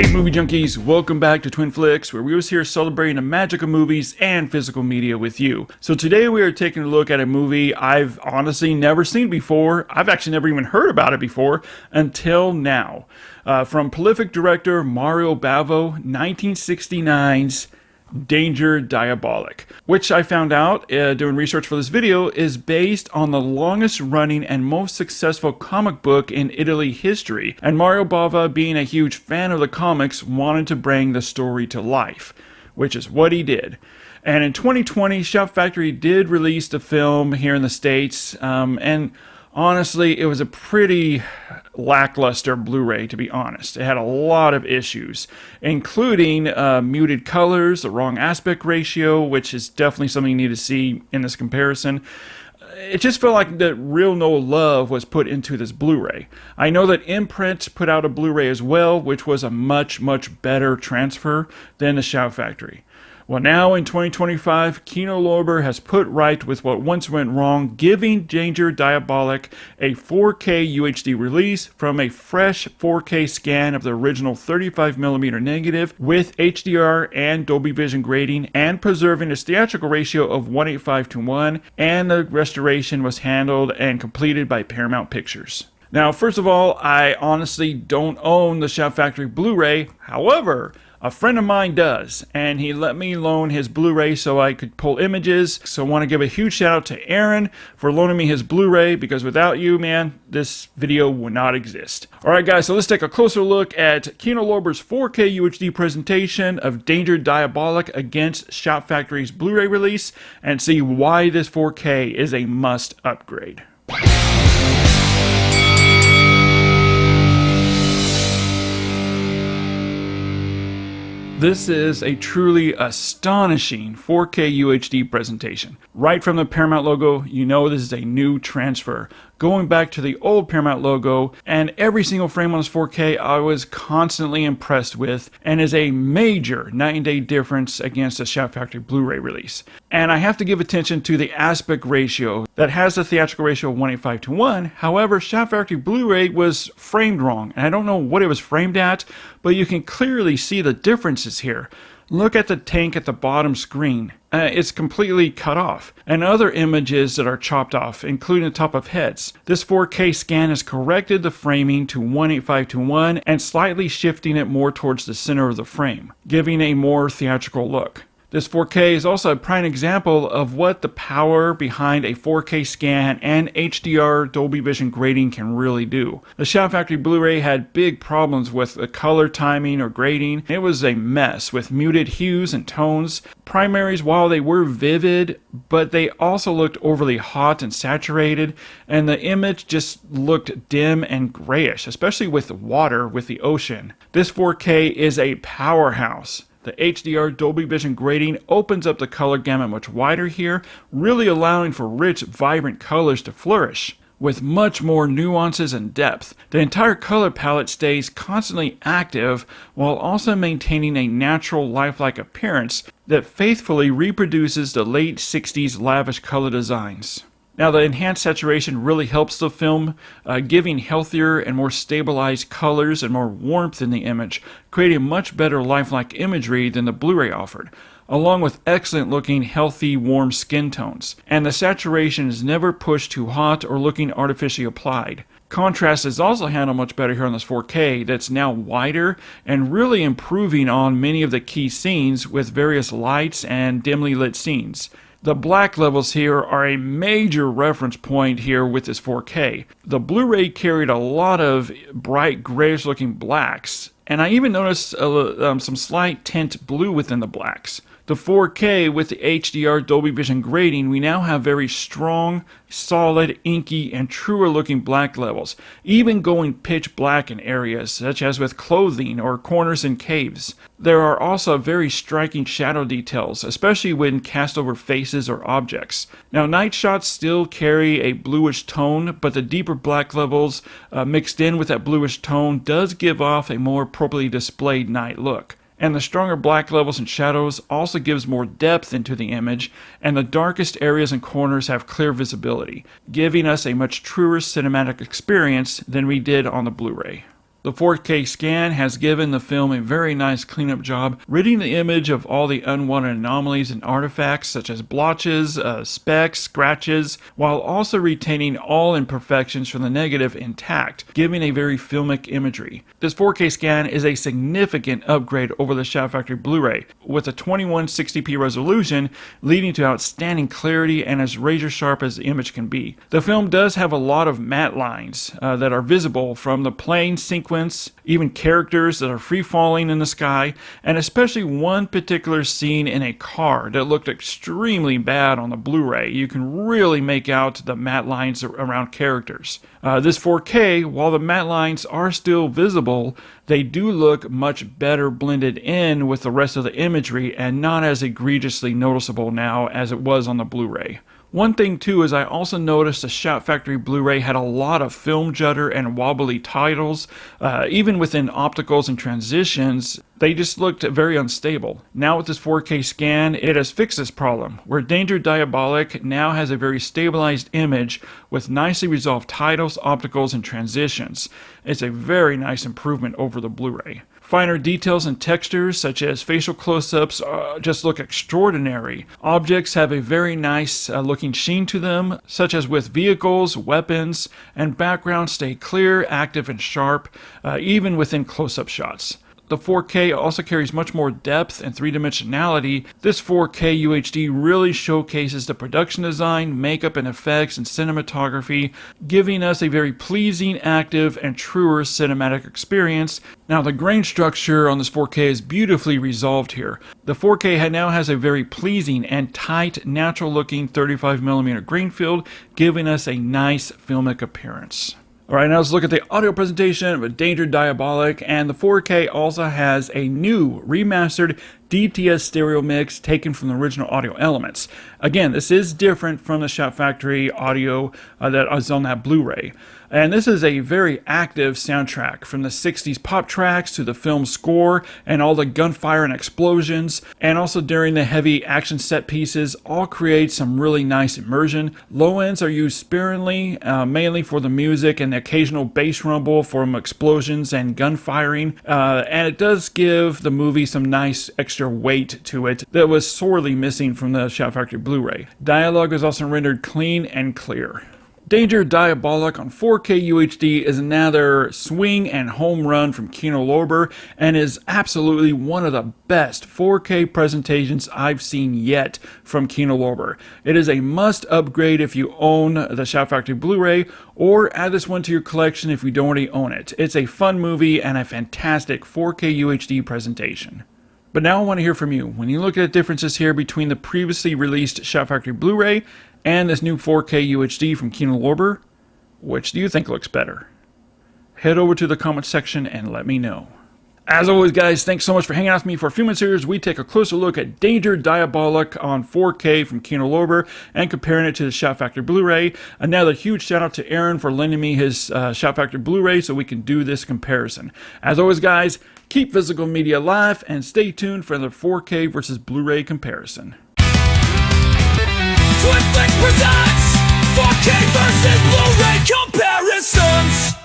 Hey movie junkies, welcome back to Twin Flicks, where we was here celebrating the magic of movies and physical media with you. So today we are taking a look at a movie I've honestly never seen before. I've actually never even heard about it before until now. From prolific director Mario Bava, 1969's Danger Diabolik, which I found out doing research for this video is based on the longest running and most successful comic book in Italy history, and Mario Bava, being a huge fan of the comics, wanted to bring the story to life, which is what he did. And in 2020, Shout Factory did release the film here in the States, and honestly, it was a pretty lackluster Blu-ray, to be honest. It had a lot of issues, including muted colors, the wrong aspect ratio, which is definitely something you need to see in this comparison. It just felt like that real no love was put into this Blu-ray. I know that Imprint put out a Blu-ray as well, which was a much better transfer than the Shout Factory. Well, now in 2025, Kino Lorber has put right with what once went wrong, giving Danger Diabolik a 4K UHD release from a fresh 4K scan of the original 35mm negative with HDR and Dolby Vision grading, and preserving its theatrical ratio of 1:5:1, and the restoration was handled and completed by Paramount Pictures. Now, first of all, I honestly don't own the Shout Factory Blu-ray. However, a friend of mine does, and he let me loan his Blu-ray so I could pull images. So I want to give a huge shout out to Aaron for loaning me his Blu-ray, because without you, man, this video would not exist. Alright guys, so let's take a closer look at Kino Lorber's 4K UHD presentation of Danger Diabolik against Shout Factory's Blu-ray release, and see why this 4K is a must upgrade. This is a truly astonishing 4K UHD presentation. Right from the Paramount logo, you know this is a new transfer. Going back to the old Paramount logo, and every single frame on this 4K I was constantly impressed with, and is a major night and day difference against the Shout Factory Blu-ray release. And I have to give attention to the aspect ratio that has the theatrical ratio of 1:5:1. However, Shout Factory Blu-ray was framed wrong, and I don't know what it was framed at, but you can clearly see the differences here. Look at the tank at the bottom screen. It's completely cut off. And other images that are chopped off, including the top of heads. This 4K scan has corrected the framing to 1:5:1 and slightly shifting it more towards the center of the frame, giving a more theatrical look. This 4K is also a prime example of what the power behind a 4K scan and HDR Dolby Vision grading can really do. The Shout Factory Blu-ray had big problems with the color timing or grading. It was a mess with muted hues and tones. Primaries, while they were vivid, but they also looked overly hot and saturated, and the image just looked dim and grayish, especially with water with the ocean. This 4K is a powerhouse. The HDR Dolby Vision grading opens up the color gamut much wider here, really allowing for rich, vibrant colors to flourish, with much more nuances and depth. The entire color palette stays constantly active, while also maintaining a natural, lifelike appearance that faithfully reproduces the late 60s lavish color designs. Now, the enhanced saturation really helps the film, giving healthier and more stabilized colors and more warmth in the image, creating much better lifelike imagery than the Blu-ray offered, along with excellent looking, healthy, warm skin tones. And the saturation is never pushed too hot or looking artificially applied. Contrast is also handled much better here on this 4K that's now wider and really improving on many of the key scenes with various lights and dimly lit scenes. The black levels here are a major reference point here with this 4K. The Blu-ray carried a lot of bright grayish looking blacks, and I even noticed some slight tint blue within the blacks. The 4K with the HDR Dolby Vision grading, we now have very strong, solid, inky, and truer looking black levels, even going pitch black in areas such as with clothing or corners in caves. There are also very striking shadow details, especially when cast over faces or objects. Now, night shots still carry a bluish tone, but the deeper black levels mixed in with that bluish tone does give off a more appropriately displayed night look. And the stronger black levels and shadows also gives more depth into the image, and the darkest areas and corners have clear visibility, giving us a much truer cinematic experience than we did on the Blu-ray. The 4K scan has given the film a very nice cleanup job, ridding the image of all the unwanted anomalies and artifacts such as blotches, specks, scratches, while also retaining all imperfections from the negative intact, giving a very filmic imagery. This 4K scan is a significant upgrade over the Shout Factory Blu-ray, with a 2160p resolution, leading to outstanding clarity and as razor sharp as the image can be. The film does have a lot of matte lines that are visible from the plane sequence, even characters that are free-falling in the sky, and especially one particular scene in a car that looked extremely bad on the Blu-ray. You can really make out the matte lines around characters. This 4K, while the matte lines are still visible, they do look much better blended in with the rest of the imagery and not as egregiously noticeable now as it was on the Blu-ray. One thing too is I also noticed the Shout Factory Blu-ray had a lot of film judder and wobbly titles. Even within opticals and transitions, they just looked very unstable. Now with this 4K scan, it has fixed this problem, where Danger Diabolik now has a very stabilized image with nicely resolved titles, opticals, and transitions. It's a very nice improvement over the Blu-ray. Finer details and textures, such as facial close-ups, just look extraordinary. Objects have a very nice looking sheen to them, such as with vehicles, weapons, and backgrounds stay clear, active, and sharp, even within close-up shots. The 4K also carries much more depth and three-dimensionality. This 4K UHD really showcases the production design, makeup and effects, and cinematography, giving us a very pleasing, active, and truer cinematic experience. Now, the grain structure on this 4K is beautifully resolved here. The 4K now has a very pleasing and tight, natural-looking 35mm grain field, giving us a nice filmic appearance. Alright, now let's look at the audio presentation of Danger Diabolik, and the 4K also has a new remastered DTS stereo mix taken from the original audio elements. Again, this is different from the Shout Factory audio that is on that Blu-ray. And this is a very active soundtrack, from the 60s pop tracks to the film score and all the gunfire and explosions, and also during the heavy action set pieces, all create some really nice immersion. Low ends are used sparingly, mainly for the music and the occasional bass rumble from explosions and gunfiring, and it does give the movie some nice extra weight to it that was sorely missing from the Shout Factory Blu-ray. Dialogue is also rendered clean and clear. Danger Diabolik on 4K UHD is another swing and home run from Kino Lorber and is absolutely one of the best 4K presentations I've seen yet from Kino Lorber. It is a must upgrade if you own the Shout Factory Blu-ray, or add this one to your collection if you don't already own it. It's a fun movie and a fantastic 4K UHD presentation. But now I want to hear from you. When you look at differences here between the previously released Shout Factory Blu-ray and this new 4K UHD from Kino Lorber, which do you think looks better? Head over to the comment section and let me know. As always, guys, thanks so much for hanging out with me for a few minutes here as we take a closer look at Danger Diabolik on 4K from Kino Lorber and comparing it to the Shout Factory Blu-ray. Another huge shout out to Aaron for lending me his Shout Factory Blu-ray so we can do this comparison. As always, guys, keep physical media alive and stay tuned for the 4K versus Blu-ray comparison. Twin Flicks presents 4K versus Blu-ray comparisons.